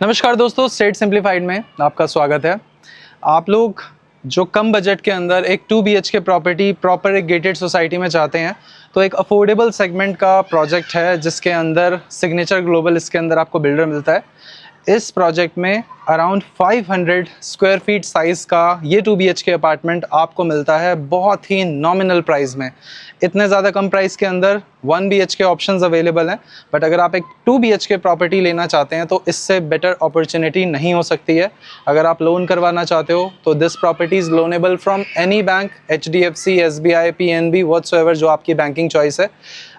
नमस्कार दोस्तों, state simplified में आपका स्वागत है। आप लोग जो कम बजट के अंदर एक 2 BHK प्रॉपर्टी प्रॉपर एक गेटेड सोसाइटी में चाहते हैं, तो एक अफोर्डेबल सेगमेंट का प्रोजेक्ट है जिसके अंदर सिग्नेचर ग्लोबल इसके अंदर आपको बिल्डर मिलता है। इस प्रोजेक्ट में अराउंड 500 स्क्वायर फीट साइज़ का ये 2 BHK अपार्टमेंट आपको मिलता है बहुत ही नॉमिनल प्राइस में। इतने ज़्यादा कम प्राइस के अंदर 1 BHK ऑप्शंस अवेलेबल हैं, बट अगर आप एक 2 BHK प्रॉपर्टी लेना चाहते हैं तो इससे बेटर अपॉर्चुनिटी नहीं हो सकती है। अगर आप लोन करवाना चाहते हो तो this property is loanable from any bank, HDFC, SBI, PNB, whatsoever जो आपकी बैंकिंग चॉइस है,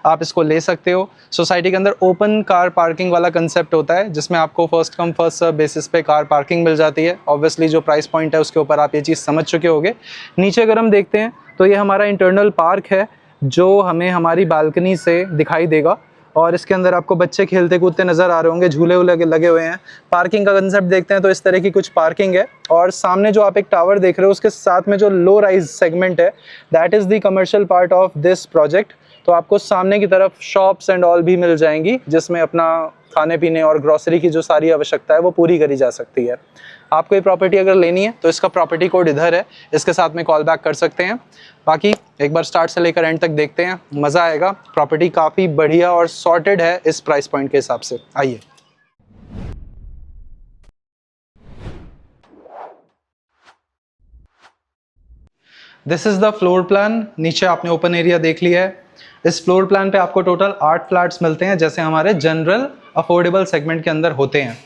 आप इसको ले सकते हो। सोसाइटी के अंदर ओपन कार पार्किंग वाला कंसेप्ट होता है जिसमें आपको first come first serve basis पे कार पार्किंग मिल जाती है। ऑब्वियसली जो प्राइस पॉइंट है उसके ऊपर आप ये चीज़ समझ चुके होंगे। नीचे अगर हम देखते हैं तो ये हमारा इंटरनल पार्क है जो हमें हमारी बालकनी से दिखाई देगा और इसके अंदर आपको बच्चे खेलते कूदते नज़र आ रहे होंगे, झूले लगे हुए हैं। पार्किंग का कंसेप्ट देखते हैं तो इस तरह की कुछ पार्किंग है और सामने जो आप एक टावर देख रहे हो उसके साथ में जो लो राइज सेगमेंट है that is the commercial part of this project. तो आपको सामने की तरफ शॉप्स एंड ऑल भी मिल जाएंगी जिसमें अपना खाने पीने और ग्रोसरी की जो सारी आवश्यकता है वो पूरी करी जा सकती है। आपको ये प्रॉपर्टी अगर लेनी है तो इसका प्रॉपर्टी कोड इधर है, इसके साथ में कॉल बैक कर सकते हैं। बाकी एक बार स्टार्ट से लेकर एंड तक देखते हैं, मज़ा आएगा। प्रॉपर्टी काफ़ी बढ़िया और सॉर्टेड है इस प्राइस पॉइंट के हिसाब से। आइए। This is the floor plan. नीचे आपने ओपन एरिया देख लिया है। इस फ्लोर प्लान पे आपको टोटल 8 फ्लैट्स मिलते हैं जैसे हमारे जनरल अफोर्डेबल सेगमेंट के अंदर होते हैं।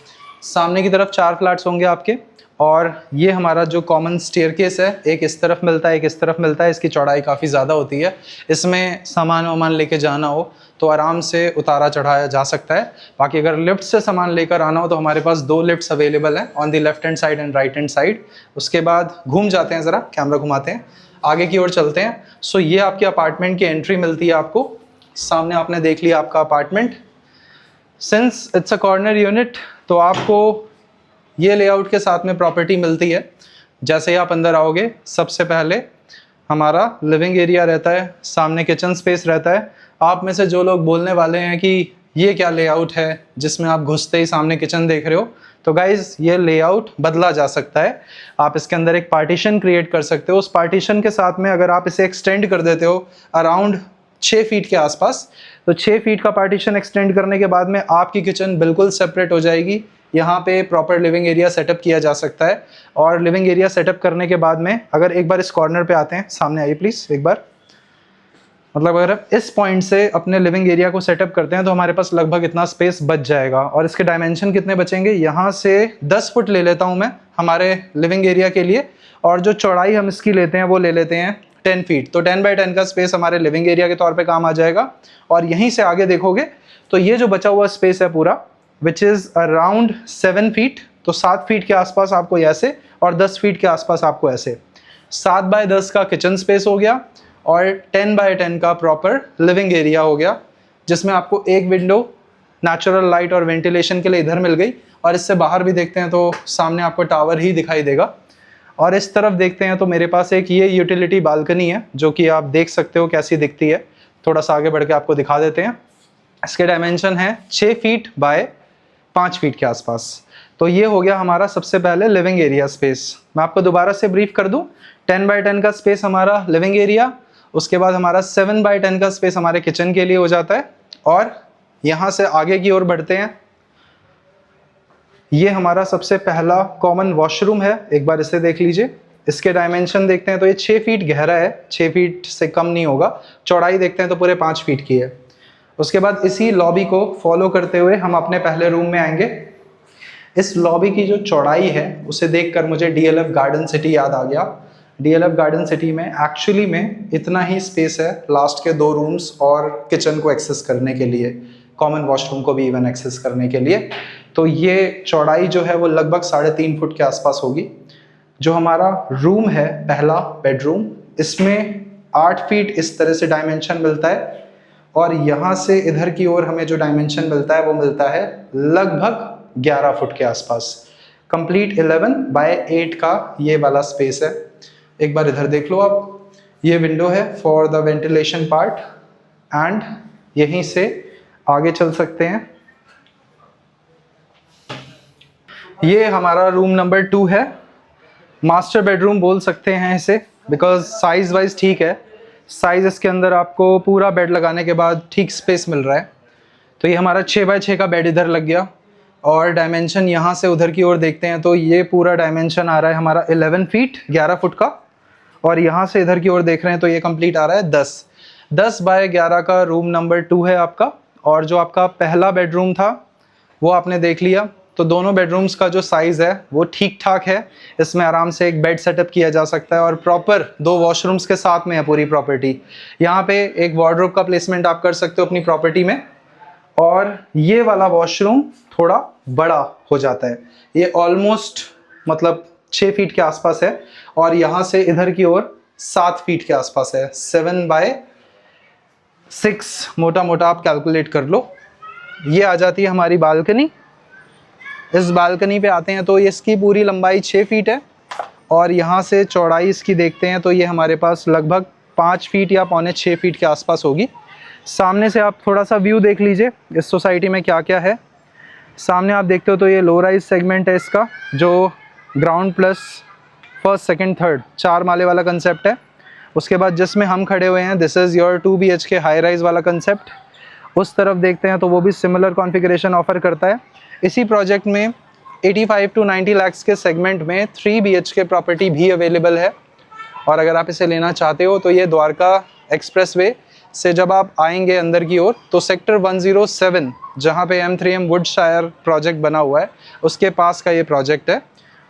सामने की तरफ 4 फ्लैट्स होंगे आपके और ये हमारा जो कॉमन स्टेयरकेस है, एक इस तरफ मिलता है, एक इस तरफ मिलता है। इसकी चौड़ाई काफ़ी ज़्यादा होती है। इसमें सामान वामान लेके जाना हो तो आराम से उतारा चढ़ाया जा सकता है। बाकी अगर लिफ्ट से सामान लेकर आना हो तो हमारे पास 2 लिफ्ट्स अवेलेबल हैं on the left hand side and right hand side. उसके बाद घूम जाते हैं, ज़रा कैमरा घुमाते हैं, आगे की ओर चलते हैं। सो ये आपके अपार्टमेंट की एंट्री मिलती है आपको। सामने आपने देख लिया आपका apartment. Since it's a corner unit तो आपको ये लेआउट के साथ में प्रॉपर्टी मिलती है। जैसे ही आप अंदर आओगे सबसे पहले हमारा लिविंग एरिया रहता है, सामने किचन स्पेस रहता है। आप में से जो लोग बोलने वाले हैं कि ये क्या लेआउट है जिसमें आप घुसते ही सामने किचन देख रहे हो, तो गाइज ये लेआउट बदला जा सकता है। आप इसके अंदर एक पार्टीशन क्रिएट कर सकते हो। उस पार्टीशन के साथ में अगर आप इसे एक्सटेंड कर देते हो अराउंड 6 फीट के आसपास, तो 6 फीट का पार्टीशन एक्सटेंड करने के बाद में आपकी किचन बिल्कुल सेपरेट हो जाएगी। यहाँ पे प्रॉपर लिविंग एरिया सेटअप किया जा सकता है। और लिविंग एरिया सेटअप करने के बाद में अगर एक बार इस कॉर्नर पे आते हैं, सामने आइए प्लीज़ एक बार। मतलब अगर इस पॉइंट से अपने लिविंग एरिया को सेटअप करते हैं तो हमारे पास लगभग इतना स्पेस बच जाएगा। और इसके डायमेंशन कितने बचेंगे, यहाँ से 10 फुट ले लेता हूँ मैं हमारे लिविंग एरिया के लिए, और जो चौड़ाई हम इसकी लेते हैं वो ले लेते हैं 10 फीट। तो 10 बाई 10 का स्पेस हमारे लिविंग एरिया के तौर पे काम आ जाएगा। और यहीं से आगे देखोगे तो ये जो बचा हुआ स्पेस है पूरा, विच इज़ अराउंड 7 फीट, तो 7 फीट के आसपास आपको ऐसे और 10 फीट के आसपास आपको ऐसे 7 बाय 10 का किचन स्पेस हो गया और 10 बाय 10 का प्रॉपर लिविंग एरिया हो गया, जिसमें आपको एक विंडो नेचुरल लाइट और वेंटिलेशन के लिए इधर मिल गई। और इससे बाहर भी देखते हैं तो सामने आपको टावर ही दिखाई देगा। और इस तरफ देखते हैं तो मेरे पास एक ये यूटिलिटी बालकनी है जो कि आप देख सकते हो कैसी दिखती है। थोड़ा सा आगे बढ़ के आपको दिखा देते हैं। इसके डायमेंशन है 6 फीट बाय 5 फीट के आसपास। तो ये हो गया हमारा सबसे पहले लिविंग एरिया स्पेस। मैं आपको दोबारा से ब्रीफ कर दूं, 10 बाय 10 का स्पेस हमारा लिविंग एरिया, उसके बाद हमारा 7 बाय 10 का स्पेस हमारे किचन के लिए हो जाता है। और यहाँ से आगे की ओर बढ़ते हैं, ये हमारा सबसे पहला कॉमन वॉशरूम है। एक बार इसे देख लीजिए। इसके डायमेंशन देखते हैं तो ये 6 फीट गहरा है, 6 फीट से कम नहीं होगा। चौड़ाई देखते हैं तो पूरे 5 फीट की है। उसके बाद इसी लॉबी को फॉलो करते हुए हम अपने पहले रूम में आएंगे। इस लॉबी की जो चौड़ाई है उसे देखकर मुझे DLF गार्डन सिटी याद आ गया। DLF गार्डन सिटी में एक्चुअली में इतना ही स्पेस है लास्ट के 2 रूम्स और किचन को एक्सेस करने के लिए, कॉमन वॉशरूम को भी इवन एक्सेस करने के लिए। तो ये चौड़ाई जो है वो लगभग 3.5 फुट के आसपास होगी। जो हमारा रूम है पहला बेडरूम, इसमें 8 फीट इस तरह से डायमेंशन मिलता है। और यहाँ से इधर की ओर हमें जो डायमेंशन मिलता है वो मिलता है लगभग 11 फुट के आसपास। कंप्लीट 11 बाय 8 का ये वाला स्पेस है। एक बार इधर देख लो आप, ये विंडो है for the ventilation part. And यहीं से आगे चल सकते हैं। ये हमारा रूम नंबर 2 है, मास्टर बेडरूम बोल सकते हैं इसे, बिकॉज साइज़ वाइज ठीक है। साइज़ इसके अंदर आपको पूरा बेड लगाने के बाद ठीक स्पेस मिल रहा है। तो ये हमारा 6 बाय 6 का बेड इधर लग गया। और डायमेंशन यहाँ से उधर की ओर देखते हैं तो ये पूरा डायमेंशन आ रहा है हमारा 11 फीट 11 फुट का। और यहाँ से इधर की ओर देख रहे हैं तो ये कंप्लीट आ रहा है 10 बाय 11 का रूम नंबर 2 है आपका। और जो आपका पहला बेडरूम था वो आपने देख लिया। तो दोनों बेडरूम्स का जो साइज़ है वो ठीक ठाक है। इसमें आराम से एक बेड सेटअप किया जा सकता है और प्रॉपर 2 वॉशरूम्स के साथ में है पूरी प्रॉपर्टी। यहाँ पे एक वार्डरोब का प्लेसमेंट आप कर सकते हो अपनी प्रॉपर्टी में। और ये वाला वॉशरूम थोड़ा बड़ा हो जाता है, ये ऑलमोस्ट मतलब 6 फीट के आसपास है। और यहाँ से इधर की ओर 7 फीट के आसपास है, 7 बाय 6 मोटा मोटा आप कैलकुलेट कर लो। ये आ जाती है हमारी बालकनी। इस बालकनी पे आते हैं तो इसकी पूरी लंबाई 6 फीट है और यहाँ से चौड़ाई इसकी देखते हैं तो ये हमारे पास लगभग 5 फीट या पौने 6 फीट के आसपास होगी। सामने से आप थोड़ा सा व्यू देख लीजिए इस सोसाइटी में क्या क्या है। सामने आप देखते हो तो ये लो राइज सेगमेंट है इसका, जो ground plus first second third 4 माले वाला कंसेप्ट है। उसके बाद जिसमें हम खड़े हुए हैं this is your 2 BHK high rise वाला कंसेप्ट। उस तरफ देखते हैं तो वो भी सिमिलर कॉन्फ़िगरेशन ऑफर करता है। इसी प्रोजेक्ट में 85 to 90 लाख के सेगमेंट में 3 BHK प्रॉपर्टी भी अवेलेबल है। और अगर आप इसे लेना चाहते हो तो ये द्वारका एक्सप्रेसवे से जब आप आएंगे अंदर की ओर तो सेक्टर 107 जहाँ पे M3M वुडशायर प्रोजेक्ट बना हुआ है उसके पास का ये प्रोजेक्ट है।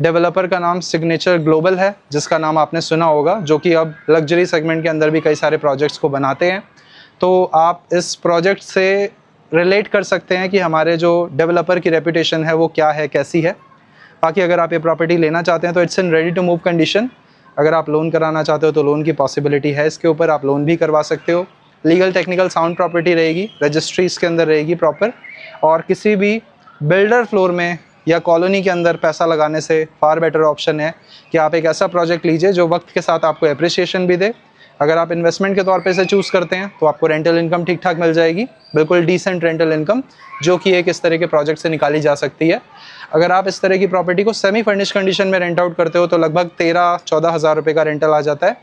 डेवलपर का नाम सिग्नेचर ग्लोबल है, जिसका नाम आपने सुना होगा, जो कि अब लग्जरी सेगमेंट के अंदर भी कई सारे प्रोजेक्ट्स को बनाते हैं। तो आप इस प्रोजेक्ट से रिलेट कर सकते हैं कि हमारे जो डेवलपर की रेपुटेशन है वो क्या है, कैसी है। बाकी अगर आप ये प्रॉपर्टी लेना चाहते हैं तो it's in ready to move condition. अगर आप लोन कराना चाहते हो तो लोन की पॉसिबिलिटी है इसके ऊपर, आप लोन भी करवा सकते हो। लीगल टेक्निकल साउंड प्रॉपर्टी रहेगी, रजिस्ट्री इसके अंदर रहेगी प्रॉपर। और किसी भी बिल्डर फ्लोर में या कॉलोनी के अंदर पैसा लगाने से फार बेटर ऑप्शन है कि आप एक ऐसा प्रोजेक्ट लीजिए जो वक्त के साथ आपको एप्रिसिएशन भी दे। अगर आप इन्वेस्टमेंट के तौर पे इसे चूज़ करते हैं तो आपको रेंटल इनकम ठीक ठाक मिल जाएगी, बिल्कुल डिसेंट रेंटल इनकम, जो कि एक इस तरह के प्रोजेक्ट से निकाली जा सकती है। अगर आप इस तरह की प्रॉपर्टी को सेमी फर्निश कंडीशन में रेंट आउट करते हो तो लगभग 13-14 हज़ार रुपये का रेंटल आ जाता है।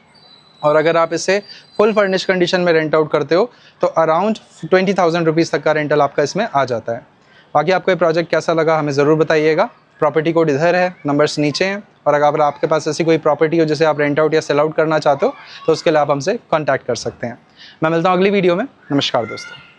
और अगर आप इसे फुल फर्निश कंडीशन में रेंट आउट करते हो तो अराउंड 20,000 रुपीज़ तक का रेंटल आपका इसमें आ जाता है। बाकी आपको ये प्रोजेक्ट कैसा लगा हमें ज़रूर बताइएगा। प्रॉपर्टी कोड इधर है, नंबर्स नीचे हैं। और अगर आपके पास ऐसी कोई प्रॉपर्टी हो जिसे आप रेंट आउट या सेल आउट करना चाहते हो तो उसके लिए आप हमसे कॉन्टैक्ट कर सकते हैं। मैं मिलता हूँ अगली वीडियो में। नमस्कार दोस्तों।